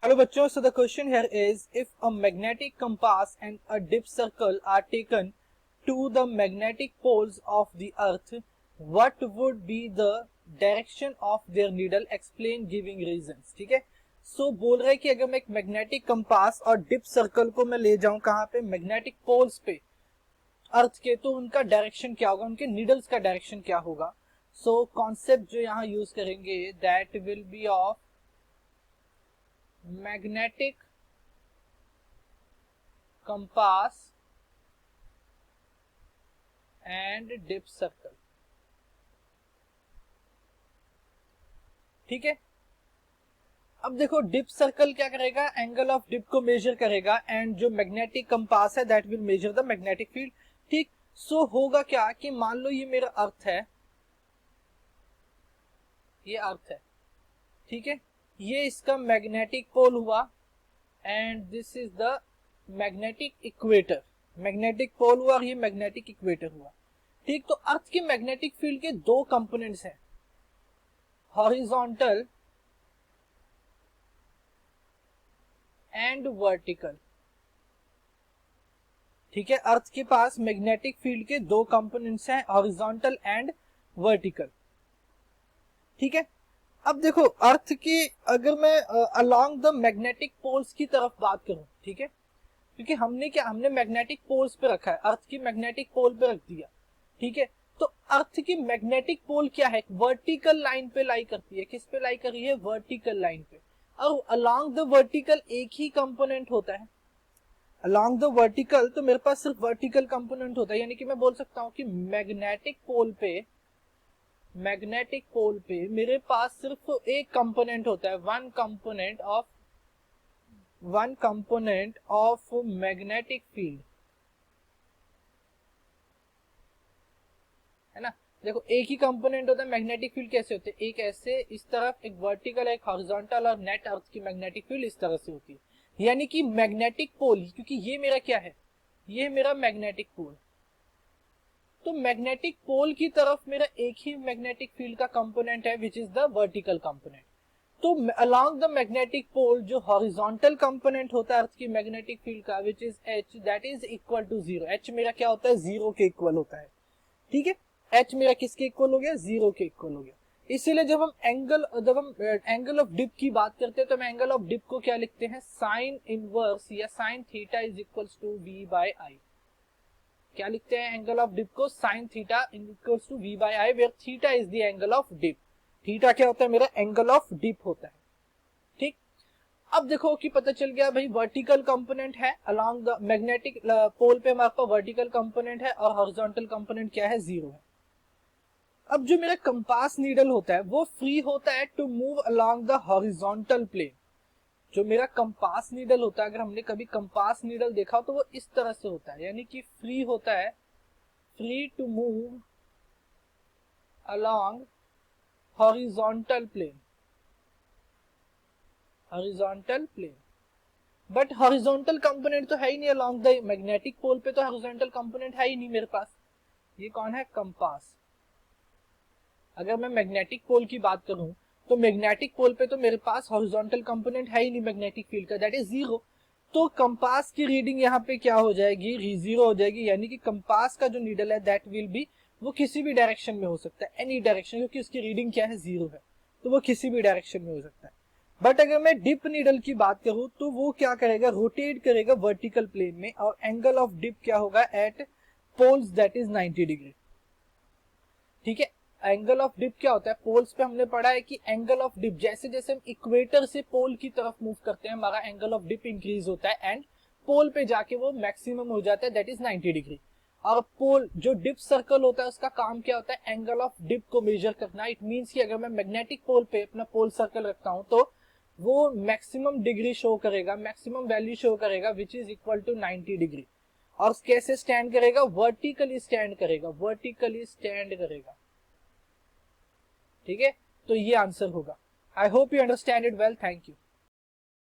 Hello बच्चों, so the question here is if a magnetic compass and a dip circle are taken to the magnetic poles of the earth, what would be the direction of their needle? Explain giving reasons. ठीक है, सो बोल रहा है कि अगर मैं एक magnetic compass और डिप सर्कल को मैं ले जाऊं कहां पे, मैग्नेटिक पोल्स पे अर्थ के, तो उनका डायरेक्शन क्या होगा, उनके नीडल्स का डायरेक्शन क्या होगा. सो कॉन्सेप्ट जो यहाँ यूज करेंगे that will be of magnetic compass and dip circle. ठीक है, अब देखो डिप सर्कल क्या करेगा, एंगल ऑफ डिप को मेजर करेगा एंड जो मैग्नेटिक कंपास है that will measure the magnetic field. ठीक, सो होगा क्या कि मान लो ये मेरा अर्थ है, ये अर्थ है, ठीक है, ये इसका मैग्नेटिक पोल हुआ and this is the magnetic equator. Magnetic pole हुआ और ये मैग्नेटिक इक्वेटर हुआ. ठीक, तो अर्थ के मैग्नेटिक फील्ड के दो कंपोनेंट्स हैं, हॉरिजॉन्टल एंड वर्टिकल. ठीक है, अर्थ के पास मैग्नेटिक फील्ड के दो कंपोनेंट्स हैं, हॉरिजॉन्टल एंड वर्टिकल. ठीक है, अब देखो अर्थ की अगर मैं अलोंग द मैग्नेटिक पोल्स की तरफ बात करूं, ठीक है, क्योंकि हमने मैग्नेटिक पोल्स पे रखा है, अर्थ की मैग्नेटिक पोल पे रख दिया. ठीक है, तो अर्थ की मैग्नेटिक पोल क्या है, वर्टिकल लाइन पे लाई करती है. किस पे लाई कर रही है, वर्टिकल लाइन पे. और अलोंग द वर्टिकल एक ही कंपोनेंट होता है, अलोंग द वर्टिकल तो मेरे पास सिर्फ वर्टिकल कंपोनेंट होता है. यानी कि मैं बोल सकता हूं कि मैग्नेटिक पोल पे मेरे पास सिर्फ एक कंपोनेंट होता है, one component of magnetic field, है ना. देखो एक ही कंपोनेंट होता है. मैग्नेटिक फील्ड कैसे होते हैं, एक ऐसे इस तरफ, एक वर्टिकल, एक हॉरिजॉन्टल, और नेट अर्थ की मैग्नेटिक फील्ड इस तरह से होती है. यानी कि मैग्नेटिक पोल, क्योंकि ये मेरा क्या है, ये मेरा मैग्नेटिक पोल, तो मैग्नेटिक पोल की तरफ मेरा एक ही मैग्नेटिक फील्ड का कंपोनेंट है which is the vertical component. तो अलोंग द मैग्नेटिक पोल जो हॉरिजॉन्टल कंपोनेंट होता है अर्थ की मैग्नेटिक फील्ड का which is H, that is equal to zero. H मेरा क्या होता है, जीरो के इक्वल होता है. ठीक है, एच मेरा किसके इक्वल हो गया, जीरो के इक्वल हो गया. इसीलिए जब हम एंगल ऑफ डिप की बात करते हैं तो हम एंगल ऑफ डिप को क्या लिखते हैं, साइन इनवर्स या sine theta is equals to V by I. क्या लिखते हैं एंगल ऑफ डिप को, sine theta equals to V by I, where theta is the angle of dip. Theta क्या होता है, मेरा एंगल ऑफ डिप होता है. ठीक, अब देखो कि पता चल गया भाई वर्टिकल कंपोनेंट है अलोंग द मैग्नेटिक पोल पे, हमारे पास वर्टिकल कंपोनेंट है और हॉरिजॉन्टल कंपोनेंट क्या है, जीरो है. अब जो मेरा कंपास नीडल होता है वो फ्री होता है to move along the horizontal plane. जो मेरा कंपास नीडल होता है, अगर हमने कभी कंपास नीडल देखा हो तो वो इस तरह से होता है, यानी कि फ्री होता है, free to move along horizontal plane, horizontal plane. But horizontal component तो है ही नहीं अलोंग द मैग्नेटिक पोल पे, तो हॉरिजॉन्टल कंपोनेंट है ही नहीं मेरे पास. ये कौन है, कंपास. अगर मैं मैग्नेटिक पोल की बात करूं तो मैग्नेटिक पोल पे तो मेरे पास हॉरिजॉन्टल कंपोनेंट है ही नहीं मैग्नेटिक फील्ड का, दैट इज जीरो. तो कंपास की रीडिंग यहाँ पे क्या हो जाएगी, जीरो हो जाएगी. यानी कि कंपास का जो नीडल है दैट विल बी, वो किसी भी डायरेक्शन में हो सकता है, एनी डायरेक्शन, क्योंकि उसकी रीडिंग क्या है, जीरो है, तो वो किसी भी डायरेक्शन में हो सकता है. बट अगर मैं डिप नीडल की बात करूं तो वो क्या करेगा, रोटेट करेगा वर्टिकल प्लेन में, और एंगल ऑफ डिप क्या होगा at poles that is 90 degree. ठीक है, एंगल ऑफ डिप क्या होता है, पोल्स पे हमने पढ़ा है कि एंगल ऑफ डिप जैसे जैसे हम इक्वेटर से पोल की तरफ मूव करते हैं हमारा एंगल ऑफ डिप इंक्रीज होता है एंड पोल पे जाके वो मैक्सिमम हो जाता है, दैट इज 90 डिग्री. और पोल जो डिप सर्कल होता है उसका काम क्या होता है, एंगल ऑफ डिप को मेजर करना. इट मींस कि अगर मैं मैग्नेटिक पोल पे अपना पोल सर्कल रखता हूं तो वो मैक्सिमम डिग्री शो करेगा, मैक्सिमम वैल्यू शो करेगा which is equal to 90 degree. और कैसे स्टैंड करेगा, वर्टिकली स्टैंड करेगा, वर्टिकली स्टैंड करेगा. ठीक है, तो ये आंसर होगा. I hope you understand it well. Thank you.